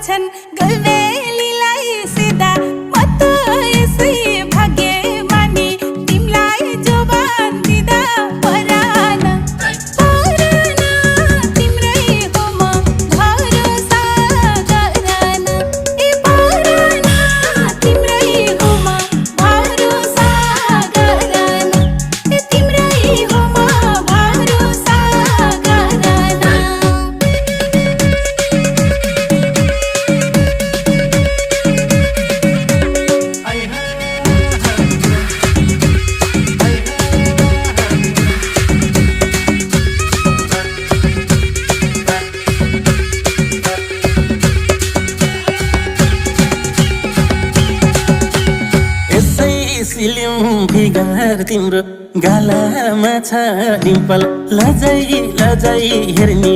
भन्छन् गल्बेलीलाई सिधा म त यसै भाग्य मानी तिमीलाई जोबान दिँदा परान तिम्रै हो म भरोसा गरन ए परान तिम्रै हो म भरोसा गरन ए तिम्रै हो म भरोसा गरन सिलिम फिगर तिम्रो गालामा छ डिम्पल लजाई लजाई हेर्ने